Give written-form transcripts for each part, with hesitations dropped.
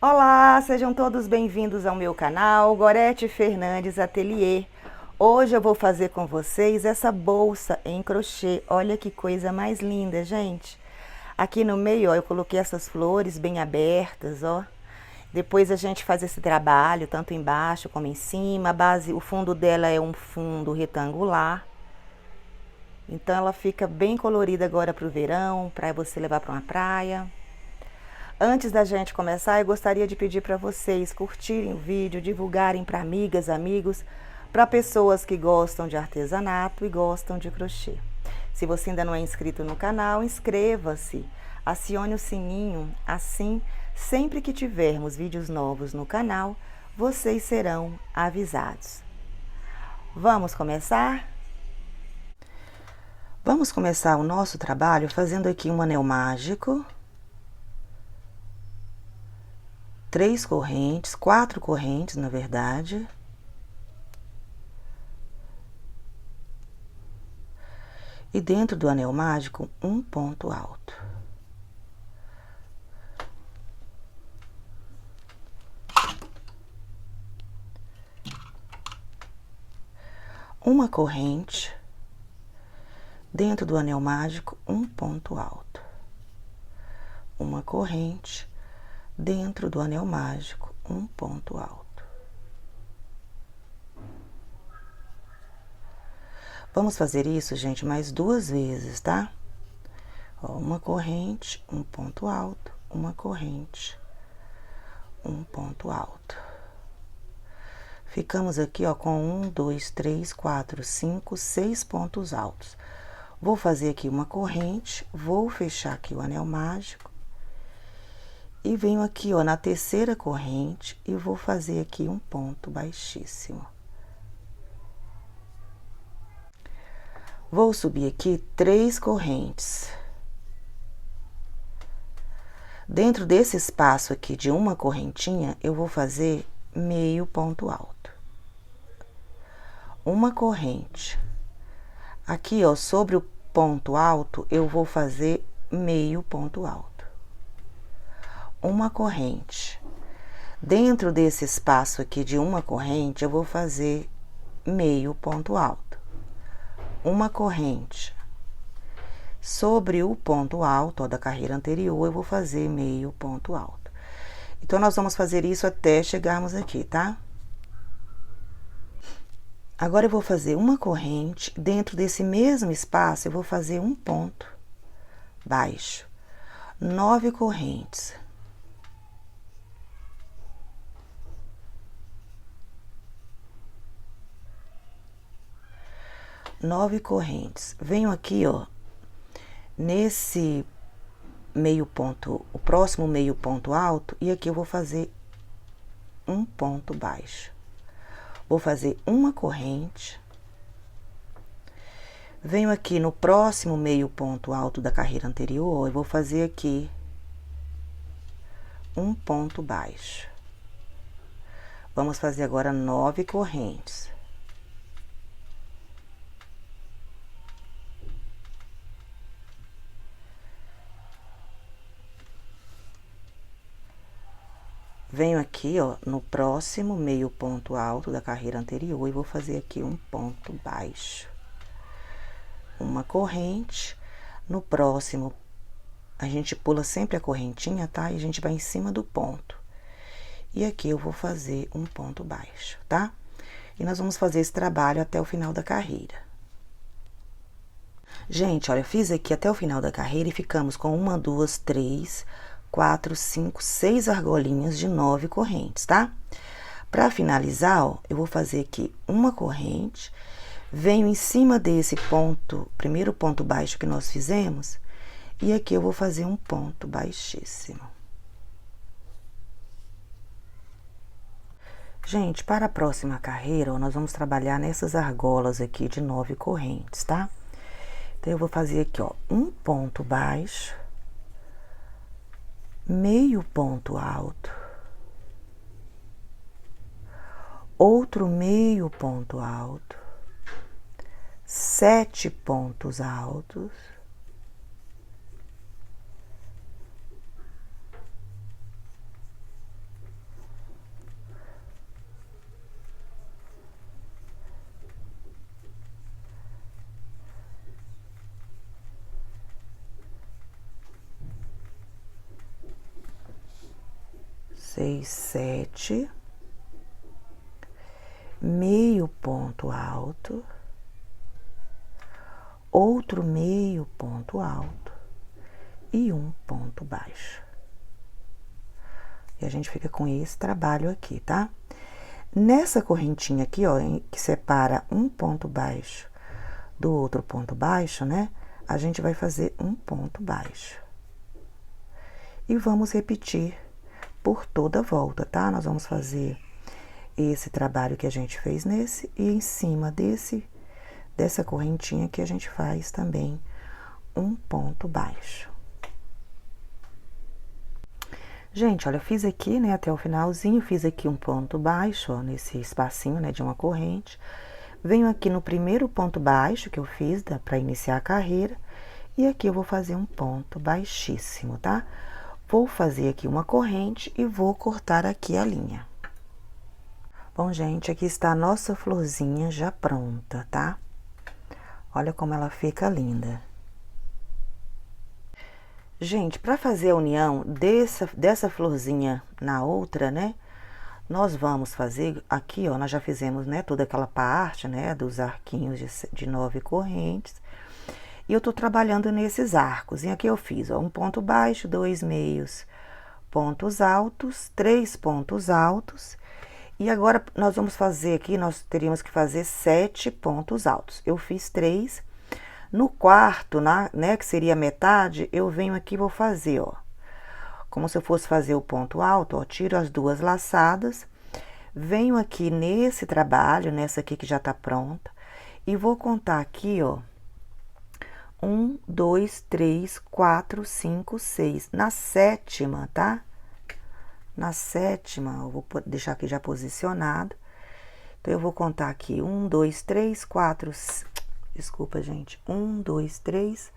Olá, sejam todos bem-vindos ao meu canal Gorete Fernandes Atelier. Hoje eu vou fazer com vocês essa bolsa em crochê. Olha que coisa mais linda, gente. Aqui no meio, ó, eu coloquei essas flores bem abertas, ó. Depois a gente faz esse trabalho, tanto embaixo como em cima. A base, o fundo dela é um fundo retangular. Então ela fica bem colorida agora para o verão, para você levar para uma praia. Antes da gente começar, eu gostaria de pedir para vocês curtirem o vídeo, divulgarem para amigas, amigos, para pessoas que gostam de artesanato e gostam de crochê. Se você ainda não é inscrito no canal, inscreva-se, acione o sininho, assim, sempre que tivermos vídeos novos no canal, vocês serão avisados. Vamos começar? Vamos começar o nosso trabalho fazendo aqui um anel mágico. 3 correntes, 4 correntes, na verdade. E dentro do anel mágico, um ponto alto. Uma corrente. Dentro do anel mágico, um ponto alto. Uma corrente. Dentro do anel mágico, um ponto alto. Vamos fazer isso, gente, mais 2 vezes, tá? Ó, uma corrente, um ponto alto, uma corrente, um ponto alto. Ficamos aqui, ó, com 1, 2, 3, 4, 5, 6 pontos altos. Vou fazer aqui uma corrente, vou fechar aqui o anel mágico. E venho aqui, ó, na terceira corrente e vou fazer aqui um ponto baixíssimo. Vou subir aqui 3 correntes. Dentro desse espaço aqui de uma correntinha, eu vou fazer meio ponto alto. Uma corrente. Aqui, ó, sobre o ponto alto, eu vou fazer meio ponto alto. Uma corrente. Dentro desse espaço aqui de uma corrente, eu vou fazer meio ponto alto. Uma corrente. Sobre o ponto alto, ó, da carreira anterior, eu vou fazer meio ponto alto. Então, nós vamos fazer isso até chegarmos aqui, tá? Agora, eu vou fazer uma corrente. Dentro desse mesmo espaço, eu vou fazer um ponto baixo. 9 correntes. 9 correntes. Venho aqui, ó, nesse meio ponto, o próximo meio ponto alto, e aqui eu vou fazer um ponto baixo. Vou fazer uma corrente. Venho aqui no próximo meio ponto alto da carreira anterior, e vou fazer aqui um ponto baixo. Vamos fazer agora 9 correntes. Venho aqui, ó, no próximo meio ponto alto da carreira anterior e vou fazer aqui um ponto baixo. Uma corrente. No próximo, a gente pula sempre a correntinha, tá? E a gente vai em cima do ponto. E aqui eu vou fazer um ponto baixo, tá? E nós vamos fazer esse trabalho até o final da carreira. Gente, olha, eu fiz aqui até o final da carreira e ficamos com 1, 2, 3... 4, 5, 6 argolinhas de 9 correntes, tá? Pra finalizar, ó, eu vou fazer aqui uma corrente, venho em cima desse ponto, primeiro ponto baixo que nós fizemos, e aqui eu vou fazer um ponto baixíssimo. Gente, para a próxima carreira, ó, nós vamos trabalhar nessas argolas aqui de 9 correntes, tá? Então, eu vou fazer aqui, ó, um ponto baixo, meio ponto alto, outro meio ponto alto, 7 pontos altos, 6, 7, meio ponto alto, outro meio ponto alto e um ponto baixo. E a gente fica com esse trabalho aqui, tá? Nessa correntinha aqui, ó, que separa um ponto baixo do outro ponto baixo, né? A gente vai fazer um ponto baixo. E vamos repetir por toda a volta, tá? Nós vamos fazer esse trabalho que a gente fez nesse e em cima dessa correntinha que a gente faz também um ponto baixo. Gente, olha, eu fiz aqui, né, até o finalzinho, fiz aqui um ponto baixo, ó, nesse espacinho, né, de uma corrente. Venho aqui no primeiro ponto baixo que eu fiz para iniciar a carreira, e aqui eu vou fazer um ponto baixíssimo, tá? Vou fazer aqui uma corrente e vou cortar aqui a linha. Bom, gente, aqui está a nossa florzinha já pronta, tá? Olha como ela fica linda. Gente, para fazer a união dessa florzinha na outra, né? Nós vamos fazer aqui, ó, nós já fizemos, né, toda aquela parte, né, dos arquinhos de 9 correntes. E eu tô trabalhando nesses arcos. E aqui eu fiz, ó, um ponto baixo, 2 meios pontos altos, 3 pontos altos. E agora, nós vamos fazer aqui, nós teríamos que fazer 7 pontos altos. Eu fiz 3. No quarto, né, que seria a metade, eu venho aqui e vou fazer, ó. Como se eu fosse fazer o ponto alto, ó, tiro as 2 laçadas. Venho aqui nesse trabalho, nessa aqui que já tá pronta. E vou contar aqui, ó. 1, 2, 3, 4, 5, 6. Na sétima, tá? Na sétima, eu vou deixar aqui já posicionado. Então, eu vou contar aqui 1, 2, 3, 4, desculpa, gente. 1, 2, 3,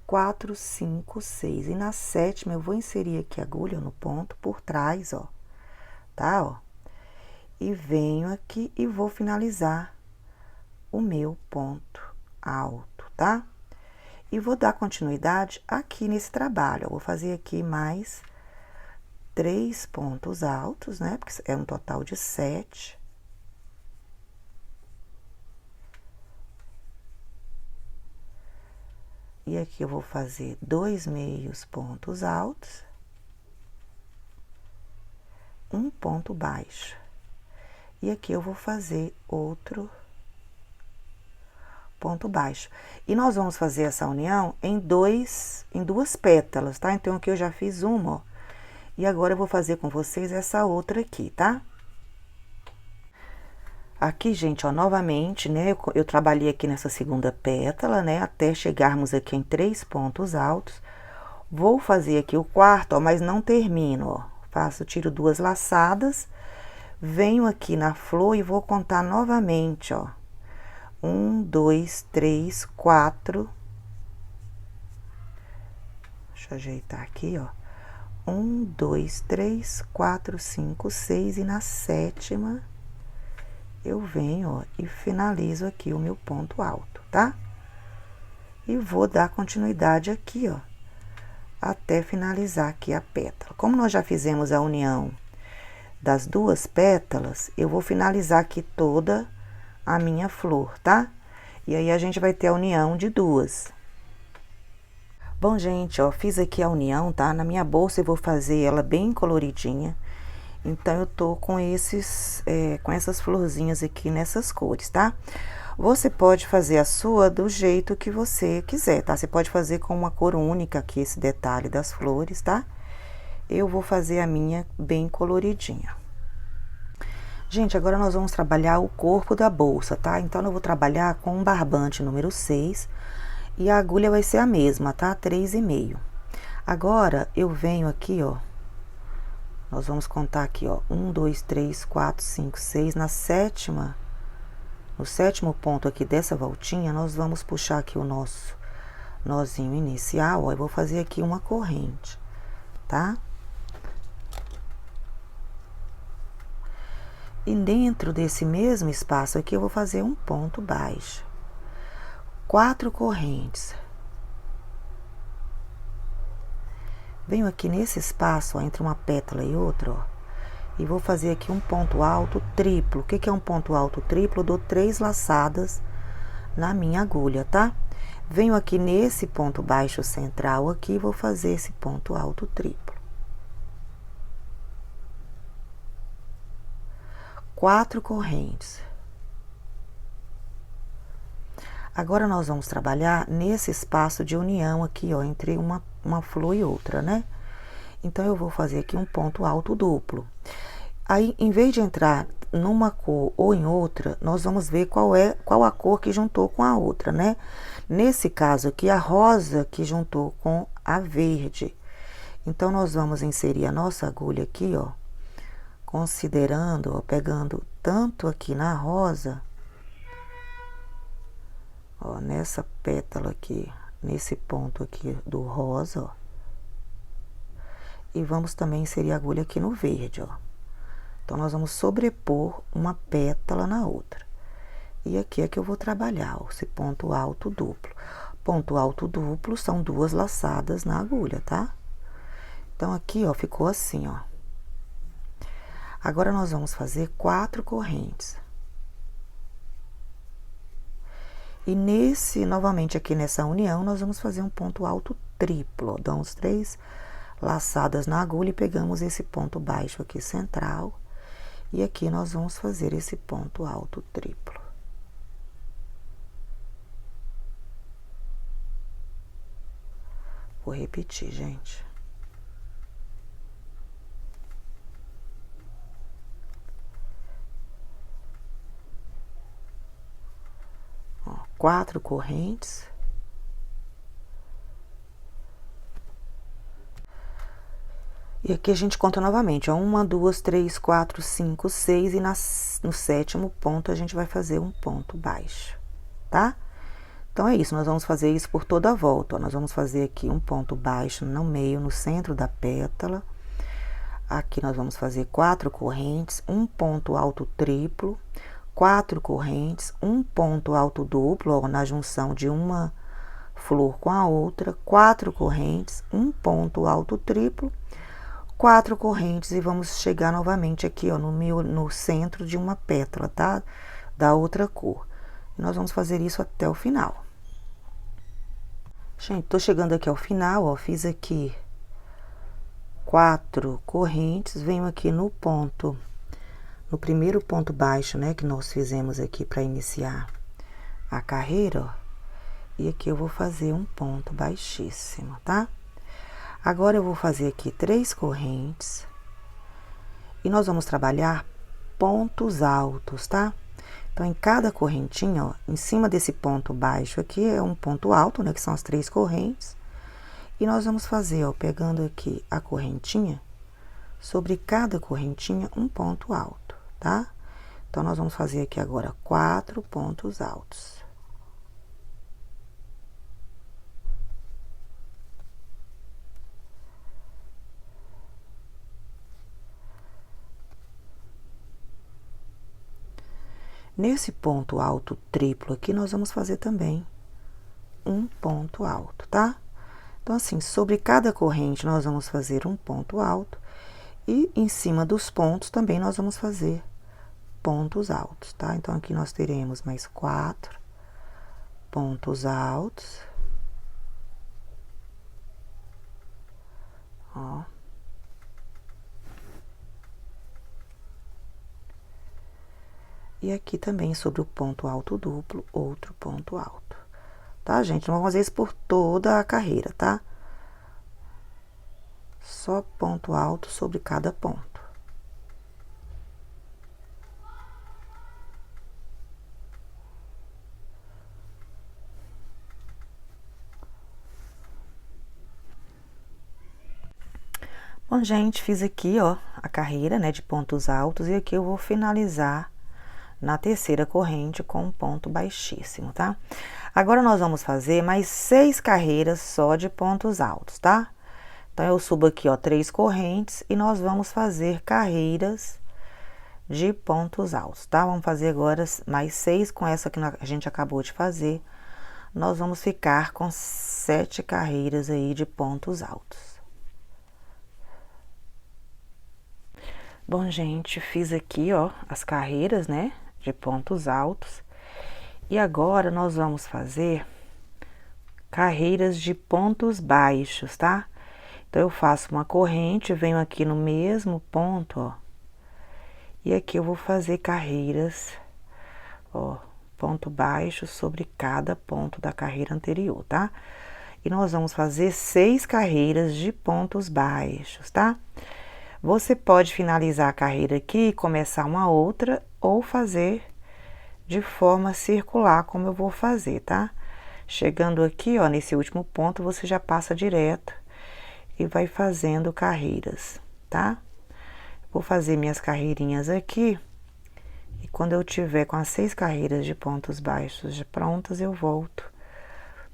4, 5, 6. E na sétima, eu vou inserir aqui a agulha no ponto por trás, ó. Tá, ó? E venho aqui e vou finalizar o meu ponto alto, tá? E vou dar continuidade aqui nesse trabalho. Eu vou fazer aqui mais 3 pontos altos, né? Porque é um total de 7. E aqui eu vou fazer 2 meios pontos altos. Um ponto baixo. E aqui eu vou fazer outro ponto baixo. E nós vamos fazer essa união em duas pétalas, tá? Então, aqui eu já fiz uma, ó. E agora eu vou fazer com vocês essa outra aqui, tá? Aqui, gente, ó, novamente, né, eu trabalhei aqui nessa segunda pétala, né, até chegarmos aqui em 3 pontos altos. Vou fazer aqui o quarto, ó, mas não termino, ó. Tiro 2 laçadas, venho aqui na flor e vou contar novamente, ó. 1, 2, 3, 4. Deixa eu ajeitar aqui, ó. 1, 2, 3, 4, 5, 6 e na sétima eu venho, ó, e finalizo aqui o meu ponto alto, tá? E vou dar continuidade aqui, ó, até finalizar aqui a pétala. Como nós já fizemos a união das 2 pétalas, eu vou finalizar aqui toda a minha flor, tá? E aí, a gente vai ter a união de 2. Bom, gente, ó, fiz aqui a união, tá? Na minha bolsa eu vou fazer ela bem coloridinha. Então, eu tô com com essas florzinhas aqui nessas cores, tá? Você pode fazer a sua do jeito que você quiser, tá? Você pode fazer com uma cor única aqui, esse detalhe das flores, tá? Eu vou fazer a minha bem coloridinha. Gente, agora nós vamos trabalhar o corpo da bolsa, tá? Então, eu vou trabalhar com um barbante número 6 e a agulha vai ser a mesma, tá? 3,5. Agora, eu venho aqui, ó. Nós vamos contar aqui, ó, 1, 2, 3, 4, 5, 6. Na sétima, no sétimo ponto aqui dessa voltinha, nós vamos puxar aqui o nosso nozinho inicial, ó, eu vou fazer aqui uma corrente, tá? E dentro desse mesmo espaço aqui, eu vou fazer um ponto baixo. 4 correntes. Venho aqui nesse espaço, ó, entre uma pétala e outra, ó. E vou fazer aqui um ponto alto triplo. O que que é um ponto alto triplo? Eu dou 3 laçadas na minha agulha, tá? Venho aqui nesse ponto baixo central aqui e vou fazer esse ponto alto triplo. 4 correntes. Agora, nós vamos trabalhar nesse espaço de união aqui, ó, entre uma flor e outra, né? Então, eu vou fazer aqui um ponto alto duplo. Aí, em vez de entrar numa cor ou em outra, nós vamos ver qual a cor que juntou com a outra, né? Nesse caso aqui, a rosa que juntou com a verde. Então, nós vamos inserir a nossa agulha aqui, ó, considerando, ó, pegando tanto aqui na rosa, ó, nessa pétala aqui, nesse ponto aqui do rosa, ó. E vamos também inserir a agulha aqui no verde, ó. Então, nós vamos sobrepor uma pétala na outra. E aqui é que eu vou trabalhar, ó, esse ponto alto duplo. Ponto alto duplo são 2 laçadas na agulha, tá? Então, aqui, ó, ficou assim, ó. Agora, nós vamos fazer 4 correntes. E novamente aqui nessa união, nós vamos fazer um ponto alto triplo, ó. Damos 3 laçadas na agulha e pegamos esse ponto baixo aqui central. E aqui nós vamos fazer esse ponto alto triplo. Vou repetir, gente. Ó, 4 correntes. E aqui a gente conta novamente, ó, 1, 2, 3, 4, 5, 6, e no 7º ponto a gente vai fazer um ponto baixo, tá? Então, é isso, nós vamos fazer isso por toda a volta, ó. Nós vamos fazer aqui um ponto baixo no meio, no centro da pétala. Aqui nós vamos fazer 4 correntes, um ponto alto triplo, 4 correntes, um ponto alto duplo, ó, na junção de uma flor com a outra, 4 correntes, um ponto alto triplo, 4 correntes, e vamos chegar novamente aqui, ó, no centro de uma pétala, tá? Da outra cor. E nós vamos fazer isso até o final. Gente, tô chegando aqui ao final, ó, fiz aqui 4 correntes, venho aqui no primeiro ponto baixo, né, que nós fizemos aqui para iniciar a carreira, ó. E aqui eu vou fazer um ponto baixíssimo, tá? Agora, eu vou fazer aqui 3 correntes. E nós vamos trabalhar pontos altos, tá? Então, em cada correntinha, ó, em cima desse ponto baixo aqui, é um ponto alto, né? Que são as 3 correntes. E nós vamos fazer, ó, pegando aqui a correntinha, sobre cada correntinha, um ponto alto, tá? Então, nós vamos fazer aqui agora 4 pontos altos. Nesse ponto alto triplo aqui, nós vamos fazer também um ponto alto, tá? Então, assim, sobre cada corrente, nós vamos fazer um ponto alto. E em cima dos pontos, também nós vamos fazer pontos altos, tá? Então, aqui nós teremos mais 4 pontos altos. Ó. E aqui também, sobre o ponto alto duplo, outro ponto alto. Tá, gente? Vamos fazer isso por toda a carreira, tá? Só ponto alto sobre cada ponto. Bom, gente, fiz aqui, ó, a carreira, né, de pontos altos, e aqui eu vou finalizar na terceira corrente com um ponto baixíssimo, tá? Agora, nós vamos fazer mais 6 carreiras só de pontos altos, tá? Então, eu subo aqui, ó, 3 correntes e nós vamos fazer carreiras de pontos altos, tá? Vamos fazer agora mais 6 com essa que a gente acabou de fazer. Nós vamos ficar com 7 carreiras aí de pontos altos. Bom, gente, fiz aqui, ó, as carreiras, né, de pontos altos. E agora nós vamos fazer carreiras de pontos baixos, tá? Então, eu faço uma corrente, venho aqui no mesmo ponto, ó. E aqui eu vou fazer carreiras, ó, ponto baixo sobre cada ponto da carreira anterior, tá? E nós vamos fazer 6 carreiras de pontos baixos, tá? Você pode finalizar a carreira aqui, começar uma outra, ou fazer de forma circular, como eu vou fazer, tá? Chegando aqui, ó, nesse último ponto, você já passa direto e vai fazendo carreiras, tá? Vou fazer minhas carreirinhas aqui, e quando eu tiver com as 6 carreiras de pontos baixos já prontas, eu volto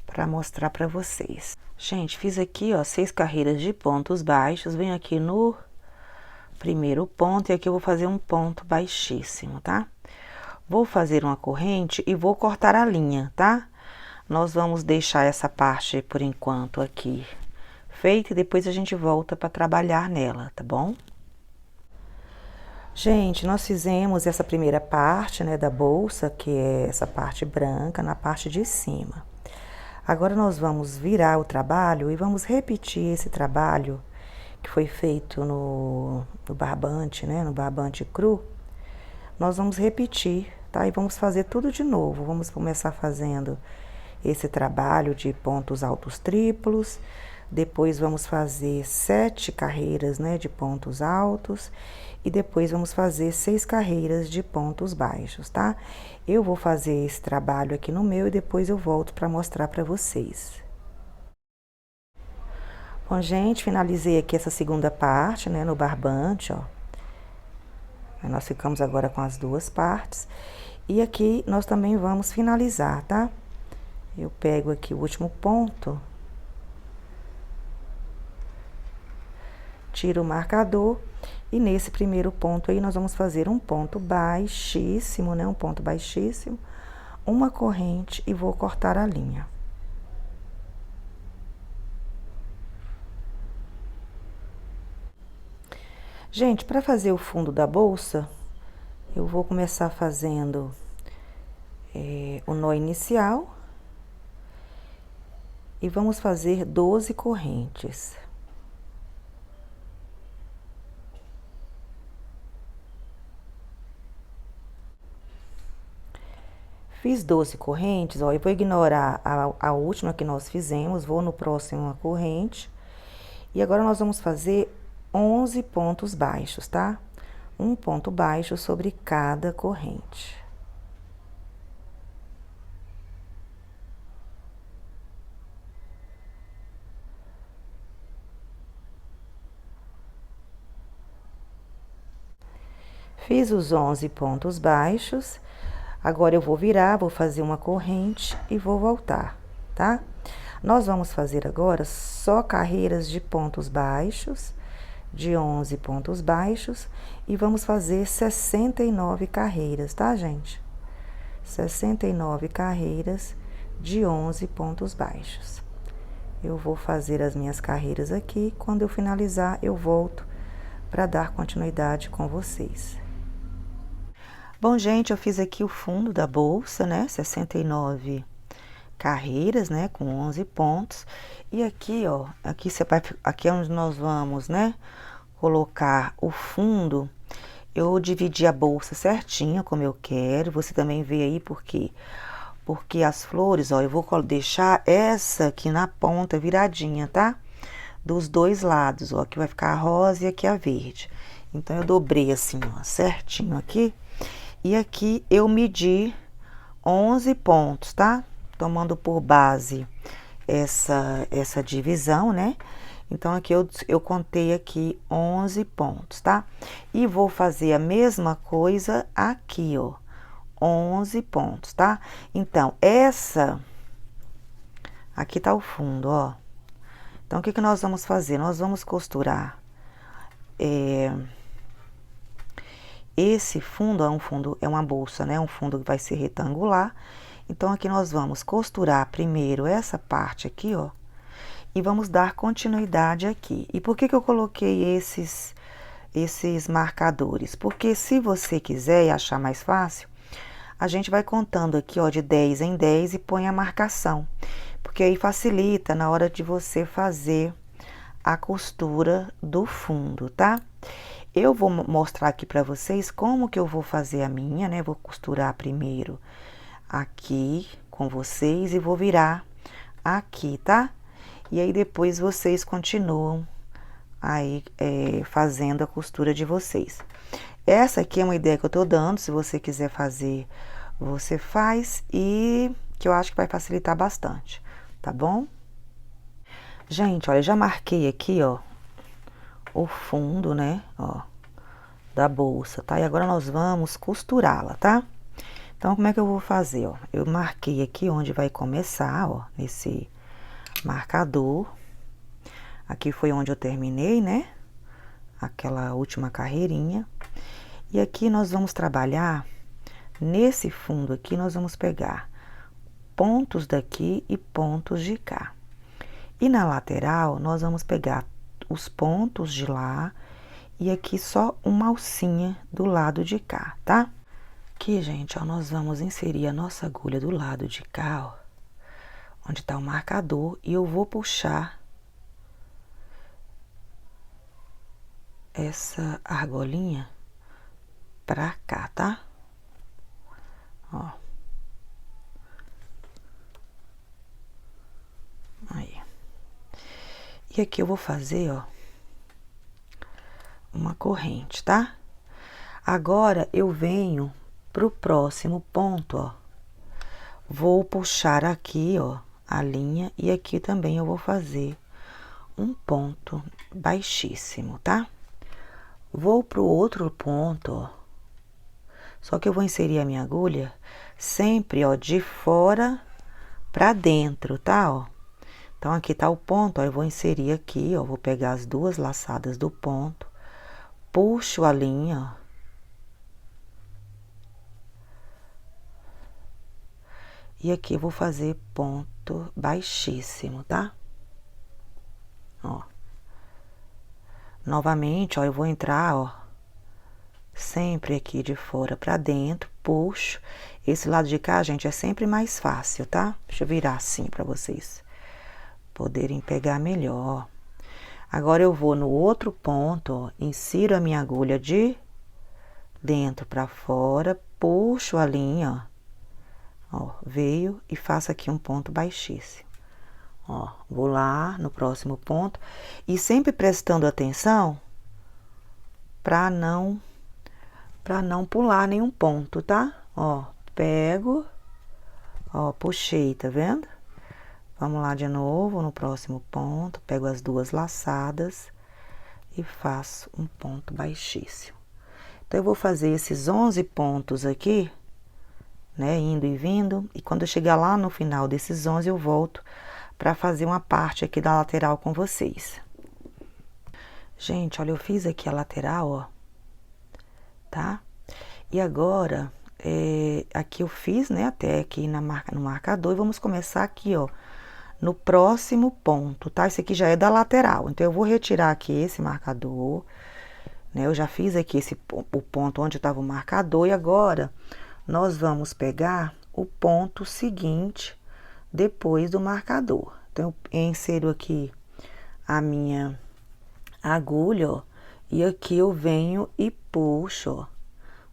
para mostrar para vocês. Gente, fiz aqui, ó, 6 carreiras de pontos baixos, venho aqui no primeiro ponto, e aqui eu vou fazer um ponto baixíssimo, tá? Vou fazer uma corrente e vou cortar a linha, tá? Nós vamos deixar essa parte, por enquanto, aqui feita, e depois a gente volta para trabalhar nela, tá bom? Gente, nós fizemos essa primeira parte, né, da bolsa, que é essa parte branca, na parte de cima. Agora, nós vamos virar o trabalho e vamos repetir esse trabalho que foi feito no barbante, né? No barbante cru. Nós vamos repetir, tá? E vamos fazer tudo de novo. Vamos começar fazendo esse trabalho de pontos altos triplos. Depois vamos fazer 7 carreiras, né? De pontos altos. E depois vamos fazer 6 carreiras de pontos baixos, tá? Eu vou fazer esse trabalho aqui no meu e depois eu volto para mostrar para vocês. Bom, gente, finalizei aqui essa segunda parte, né, no barbante, ó. Nós ficamos agora com as 2 partes. E aqui nós também vamos finalizar, tá? Eu pego aqui o último ponto, tiro o marcador, e nesse primeiro ponto aí nós vamos fazer um ponto baixíssimo, né, um ponto baixíssimo, uma corrente, e vou cortar a linha. Gente, para fazer o fundo da bolsa, eu vou começar fazendo o nó inicial e vamos fazer 12 correntes. Fiz 12 correntes, ó, eu vou ignorar a última que nós fizemos, vou no próximo corrente. E agora nós vamos fazer 11 pontos baixos, tá? Um ponto baixo sobre cada corrente. Fiz os 11 pontos baixos. Agora eu vou virar, vou fazer uma corrente e vou voltar, tá? Nós vamos fazer agora só carreiras de pontos baixos, de 11 pontos baixos, e vamos fazer 69 carreiras, tá, gente? 69 carreiras de 11 pontos baixos. Eu vou fazer as minhas carreiras aqui, quando eu finalizar, eu volto para dar continuidade com vocês. Bom, gente, eu fiz aqui o fundo da bolsa, né? 69 carreiras, né? Com 11 pontos. E aqui, ó, aqui é onde nós vamos, né? Colocar o fundo. Eu dividi a bolsa certinha, como eu quero. Você também vê aí por quê? Porque as flores, ó, eu vou deixar essa aqui na ponta viradinha, tá? Dos 2 lados, ó. Aqui vai ficar a rosa e aqui a verde. Então, eu dobrei assim, ó, certinho aqui. E aqui eu medi 11 pontos, tá? Tomando por base essa divisão, né? Então, aqui eu contei aqui 11 pontos, tá? E vou fazer a mesma coisa aqui, ó. 11 pontos, tá? Então, aqui tá o fundo, ó. Então, o que nós vamos fazer? Nós vamos costurar esse fundo é uma bolsa, né? Um fundo que vai ser retangular. Então, aqui nós vamos costurar primeiro essa parte aqui, ó. E vamos dar continuidade aqui. E por que eu coloquei esses marcadores, porque se você quiser e achar mais fácil, a gente vai contando aqui, ó, de 10 em 10 e põe a marcação, porque aí facilita na hora de você fazer a costura do fundo, tá? Eu vou mostrar aqui pra vocês como que eu vou fazer a minha, né? Vou costurar primeiro aqui com vocês e vou virar aqui, tá? E aí depois vocês continuam aí fazendo a costura de vocês. Essa aqui é uma ideia que eu tô dando, se você quiser fazer, você faz, e que eu acho que vai facilitar bastante, tá bom? Gente, olha, já marquei aqui, ó, o fundo, né, ó, da bolsa, tá? E agora nós vamos costurá-la, tá? Então, como é que eu vou fazer, ó? Eu marquei aqui onde vai começar, ó, nesse marcador. Aqui foi onde eu terminei, né? Aquela última carreirinha. E aqui nós vamos trabalhar, nesse fundo aqui, nós vamos pegar pontos daqui e pontos de cá. E na lateral, nós vamos pegar os pontos de lá e aqui só uma alcinha do lado de cá, tá? Aqui, gente, ó, nós vamos inserir a nossa agulha do lado de cá, ó, onde tá o marcador, e eu vou puxar essa argolinha pra cá, tá? Ó. Aí. E aqui eu vou fazer, ó, uma corrente, tá? Agora, eu venho pro próximo ponto, ó. Vou puxar aqui, ó, a linha, e aqui também eu vou fazer um ponto baixíssimo, tá? Vou pro outro ponto, ó. Só que eu vou inserir a minha agulha sempre, ó, de fora pra dentro, tá, ó? Então, aqui tá o ponto, ó, eu vou inserir aqui, ó, vou pegar as duas laçadas do ponto, puxo a linha, ó. E aqui eu vou fazer ponto baixíssimo, tá? Ó. Novamente, ó, eu vou entrar, ó, sempre aqui de fora pra dentro, puxo. Esse lado de cá, gente, é sempre mais fácil, tá? Deixa eu virar assim pra vocês poderem pegar melhor. Agora, eu vou no outro ponto, ó, insiro a minha agulha de dentro pra fora, puxo a linha, ó, veio e faço aqui um ponto baixíssimo. Ó, vou lá no próximo ponto e sempre prestando atenção pra não pular nenhum ponto, tá? Ó, pego, ó, puxei, tá vendo? Vamos lá de novo no próximo ponto, pego as duas laçadas e faço um ponto baixíssimo. Então, eu vou fazer esses 11 pontos aqui, né, indo e vindo, e quando eu chegar lá no final desses 11, eu volto pra fazer uma parte aqui da lateral com vocês. Gente, olha, eu fiz aqui a lateral, ó, tá? E agora, aqui eu fiz, né, até aqui no marcador, e vamos começar aqui, ó, no próximo ponto, tá? Esse aqui já é da lateral, então eu vou retirar aqui esse marcador, né? Eu já fiz aqui o ponto onde estava o marcador, e agora nós vamos pegar o ponto seguinte depois do marcador. Então, eu insero aqui a minha agulha, ó, e aqui eu venho e puxo, ó,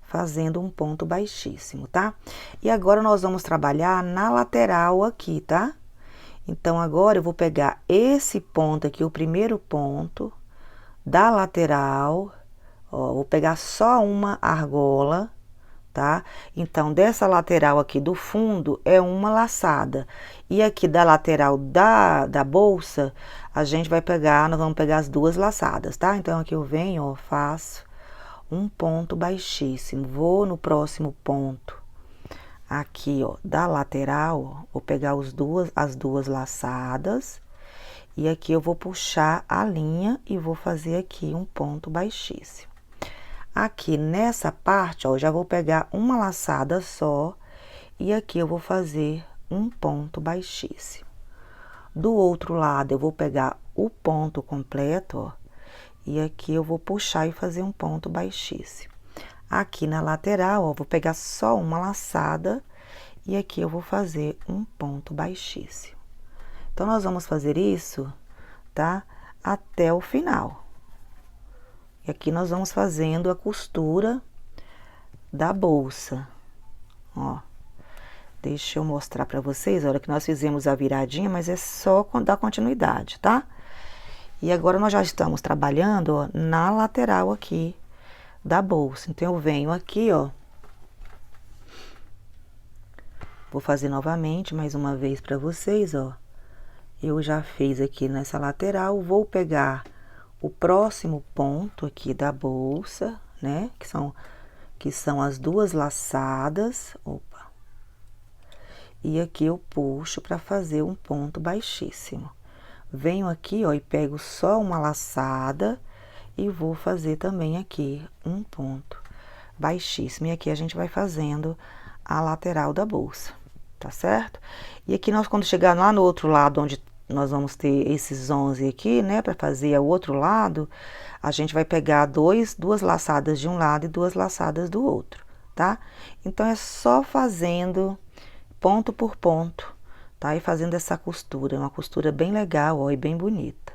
fazendo um ponto baixíssimo, tá? E agora nós vamos trabalhar na lateral aqui, tá? Então, agora eu vou pegar esse ponto aqui, o primeiro ponto da lateral, ó, vou pegar só uma argola, tá? Então, dessa lateral aqui do fundo é uma laçada. E aqui da lateral da bolsa, a gente vai pegar, nós vamos pegar as duas laçadas, tá? Então, aqui eu venho, ó, faço um ponto baixíssimo. Vou no próximo ponto aqui, ó, da lateral, ó, vou pegar as duas laçadas. E aqui eu vou puxar a linha e vou fazer aqui um ponto baixíssimo. Aqui nessa parte, ó, eu já vou pegar uma laçada só, e aqui eu vou fazer um ponto baixíssimo. Do outro lado, eu vou pegar o ponto completo, ó, E aqui eu vou puxar e fazer um ponto baixíssimo. Aqui na lateral, ó, vou pegar só uma laçada e aqui eu vou fazer um ponto baixíssimo. Então, nós vamos fazer isso, tá? Até o final. E aqui nós vamos fazendo a costura da bolsa, ó. Deixa eu mostrar pra vocês, a hora que nós fizemos a viradinha, mas é só dar continuidade, tá? E agora nós já estamos trabalhando, ó, na lateral aqui da bolsa. Então, eu venho aqui, ó. Vou fazer novamente, mais uma vez pra vocês, ó. Eu já fiz aqui nessa lateral, vou pegar o próximo ponto aqui da bolsa, né? Que são as duas laçadas, opa. E aqui eu puxo pra fazer um ponto baixíssimo. Venho aqui, ó, e pego só uma laçada e vou fazer também aqui um ponto baixíssimo. E aqui a gente vai fazendo a lateral da bolsa, tá certo? E aqui nós, quando chegar lá no outro lado, onde nós vamos ter esses 11 aqui, né, para fazer o outro lado, a gente vai pegar duas laçadas de um lado e duas laçadas do outro, tá? Então, é só fazendo ponto por ponto, tá? E fazendo essa costura, uma costura bem legal, ó, e bem bonita.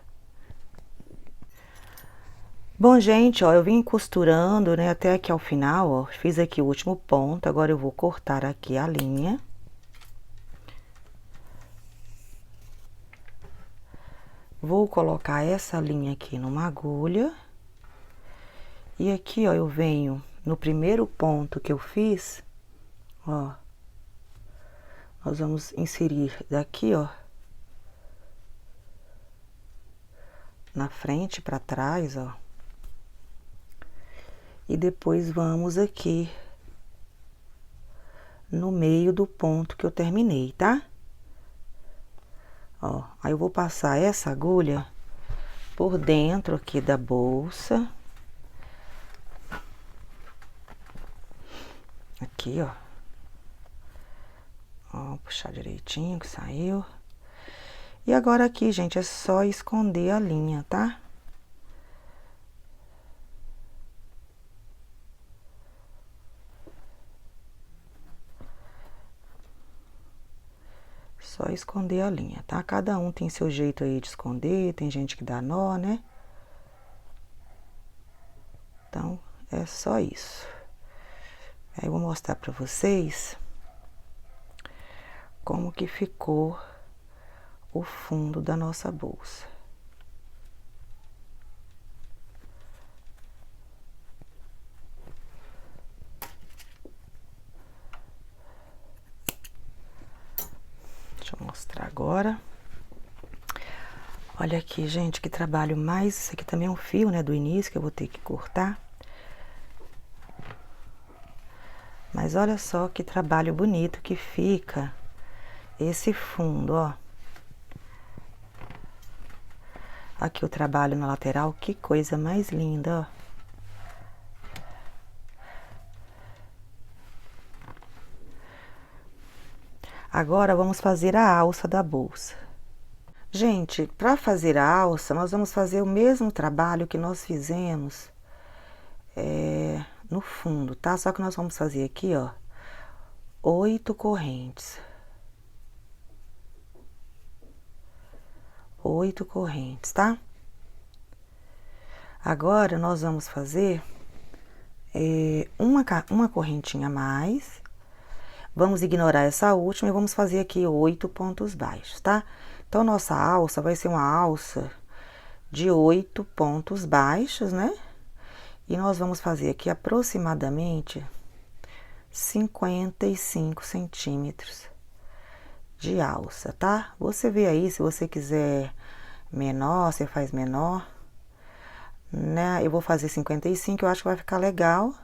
Bom, gente, ó, eu vim costurando, né, até aqui ao final, ó, fiz aqui o último ponto, agora eu vou cortar aqui a linha. Vou colocar essa linha aqui numa agulha. E aqui, ó, eu venho no primeiro ponto que eu fiz, ó, nós vamos inserir daqui, ó, na frente para trás, ó. E depois vamos aqui no meio do ponto que eu terminei, tá? Ó, aí eu vou passar essa agulha por dentro aqui da bolsa. Aqui, ó. Ó, puxar direitinho que saiu. E agora aqui, gente, é só esconder a linha, tá? Só esconder a linha, tá? Cada um tem seu jeito aí de esconder, tem gente que dá nó, né? Então, é só isso. Aí eu vou mostrar pra vocês como que ficou o fundo da nossa bolsa. Deixa eu mostrar agora. Olha aqui, gente, que trabalho mais... Isso aqui também é um fio, né, do início, que eu vou ter que cortar. Mas olha só que trabalho bonito que fica esse fundo, ó. Aqui o trabalho na lateral, que coisa mais linda, ó. Agora, vamos fazer a alça da bolsa. Gente, para fazer a alça, nós vamos fazer o mesmo trabalho que nós fizemos no fundo, tá? Só que nós vamos fazer aqui, ó, 8 correntes. 8 correntes, tá? Agora, nós vamos fazer uma correntinha a mais. Vamos ignorar essa última e vamos fazer aqui 8 pontos baixos, tá? Então, nossa alça vai ser uma alça de 8 pontos baixos, né? E nós vamos fazer aqui aproximadamente 55 centímetros de alça, tá? Você vê aí, se você quiser menor, você faz menor, né? Eu vou fazer 55, eu acho que vai ficar legal.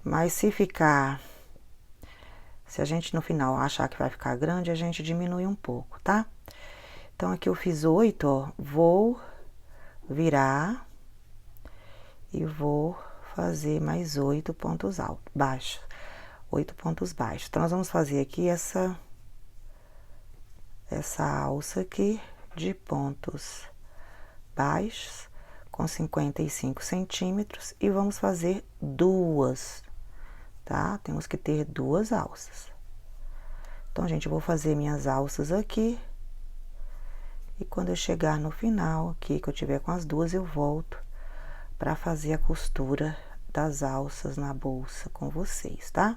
Mas se a gente no final achar que vai ficar grande, a gente diminui um pouco, tá? Então, aqui eu fiz 8, ó, vou virar e vou fazer mais 8 pontos baixos. 8 pontos baixos. Então, nós vamos fazer aqui essa alça aqui de pontos baixos, com 55 centímetros e vamos fazer duas, tá? Temos que ter duas alças. Então, gente, eu vou fazer minhas alças aqui. E quando eu chegar no final aqui, que eu tiver com as duas, eu volto para fazer a costura das alças na bolsa com vocês, tá?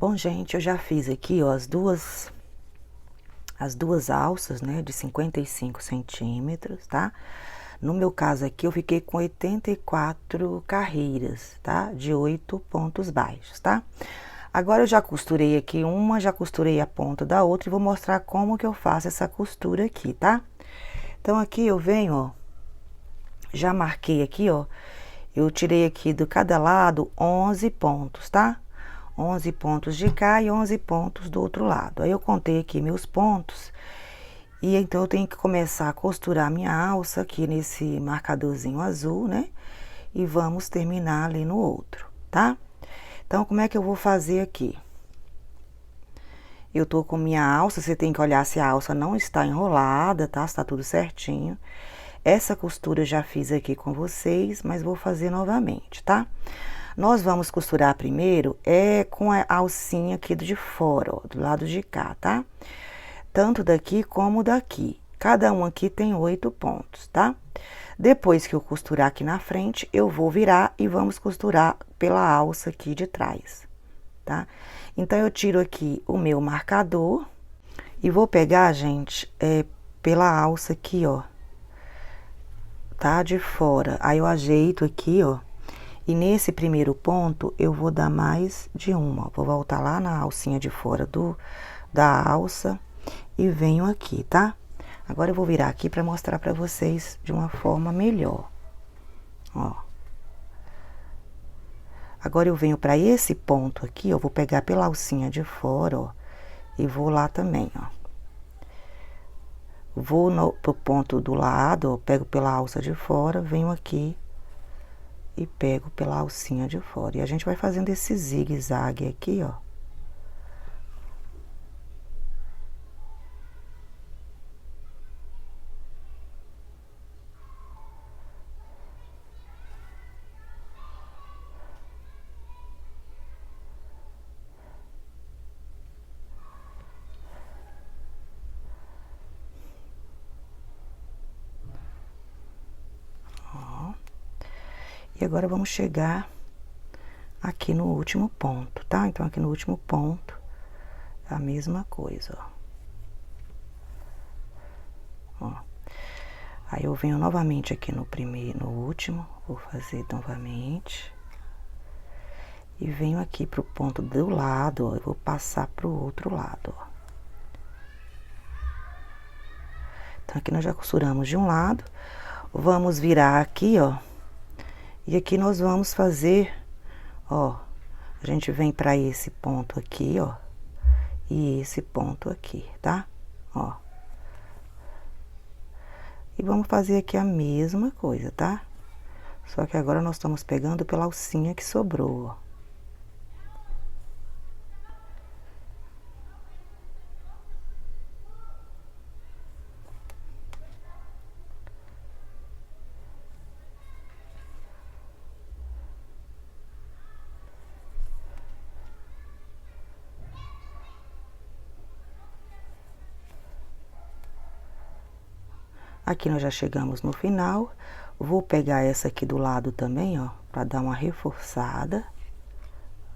Bom, gente, eu já fiz aqui, ó, as duas alças, né, de 55 centímetros, tá? No meu caso aqui, eu fiquei com 84 carreiras, tá? De 8 pontos baixos, tá? Agora, eu já costurei aqui uma, já costurei a ponta da outra e vou mostrar como que eu faço essa costura aqui, tá? Então, aqui eu venho, ó, já marquei aqui, ó, eu tirei aqui de cada lado 11 pontos, tá? 11 pontos de cá e 11 pontos do outro lado. Aí, eu contei aqui meus pontos. E então, eu tenho que começar a costurar minha alça aqui nesse marcadorzinho azul, né? E vamos terminar ali no outro, tá? Então, como é que eu vou fazer aqui? Eu tô com minha alça, você tem que olhar se a alça não está enrolada, tá? Se tá tudo certinho. Essa costura eu já fiz aqui com vocês, mas vou fazer novamente, tá? Nós vamos costurar primeiro com a alcinha aqui de fora, ó, do lado de cá, tá? Tanto daqui como daqui. Cada um aqui tem 8 pontos, tá? Depois que eu costurar aqui na frente, eu vou virar e vamos costurar pela alça aqui de trás, tá? Então, eu tiro aqui o meu marcador e vou pegar, gente, pela alça aqui, ó, tá? De fora. Aí, eu ajeito aqui, ó. E nesse primeiro ponto, eu vou dar mais de uma, ó. Vou voltar lá na alcinha de fora da alça e venho aqui, tá? Agora, eu vou virar aqui pra mostrar pra vocês de uma forma melhor, ó. Agora, eu venho pra esse ponto aqui, eu vou pegar pela alcinha de fora, ó, e vou lá também, ó. Vou pro ponto do lado, ó, pego pela alça de fora, venho aqui e pego pela alcinha de fora. E a gente vai fazendo esse zigue-zague aqui, ó. E agora, vamos chegar aqui no último ponto, tá? Então, aqui no último ponto, a mesma coisa, ó. Ó. Aí, eu venho novamente aqui no último, vou fazer novamente. E venho aqui pro ponto do lado, ó, eu vou passar pro outro lado, ó. Então, aqui nós já costuramos de um lado, vamos virar aqui, ó. E aqui nós vamos fazer, ó, a gente vem pra esse ponto aqui, ó, e esse ponto aqui, tá? Ó. E vamos fazer aqui a mesma coisa, tá? Só que agora nós estamos pegando pela alcinha que sobrou, ó. Aqui nós já chegamos no final. Vou pegar essa aqui do lado também, ó, pra dar uma reforçada,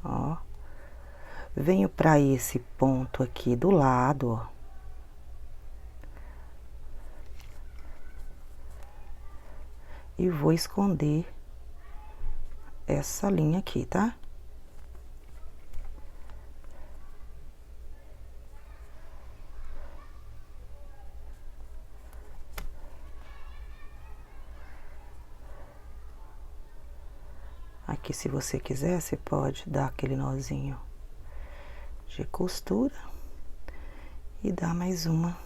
ó. Venho pra esse ponto aqui do lado, ó. E vou esconder essa linha aqui, tá? Aqui, se você quiser, você pode dar aquele nozinho de costura e dar mais uma.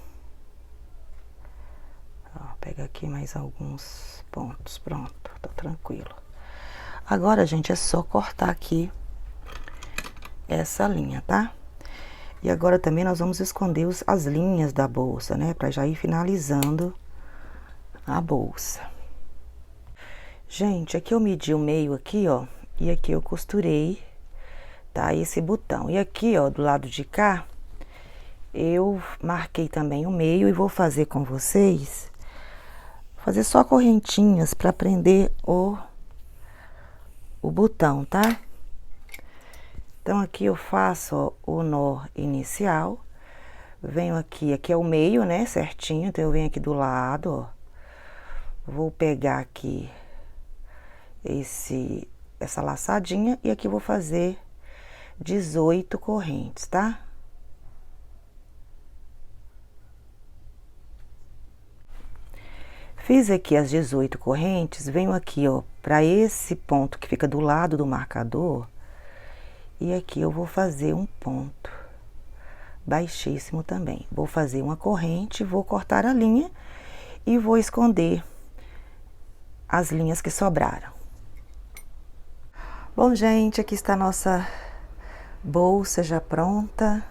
Ó, pega aqui mais alguns pontos, pronto, tá tranquilo. Agora, gente, é só cortar aqui essa linha, tá? E agora também nós vamos esconder as linhas da bolsa, né? Pra já ir finalizando a bolsa. Gente, aqui eu medi o meio aqui, ó. E aqui eu costurei, tá? Esse botão. E aqui, ó, do lado de cá, eu marquei também o meio e vou fazer com vocês, fazer só correntinhas pra prender o botão, tá? Então, aqui eu faço, ó, o nó inicial, venho aqui é o meio, né, certinho, então eu venho aqui do lado, ó, vou pegar aqui essa laçadinha e aqui vou fazer 18 correntes, tá? Fiz aqui as 18 correntes, venho aqui, ó, pra esse ponto que fica do lado do marcador, e aqui eu vou fazer um ponto baixíssimo também. Vou fazer uma corrente, vou cortar a linha e vou esconder as linhas que sobraram. Bom, gente, aqui está a nossa bolsa já pronta.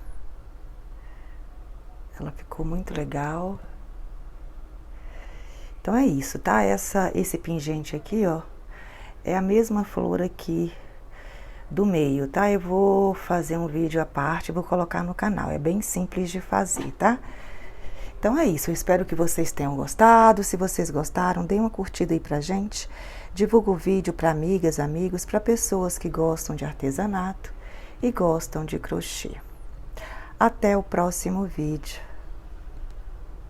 Ela ficou muito legal. Então é isso, tá? Esse pingente aqui, ó, é a mesma flor aqui do meio, tá? Eu vou fazer um vídeo à parte, vou colocar no canal, é bem simples de fazer, tá? Então é isso, eu espero que vocês tenham gostado. Se vocês gostaram, deem uma curtida aí pra gente, divulga o vídeo para amigas, amigos, para pessoas que gostam de artesanato e gostam de crochê. Até o próximo vídeo.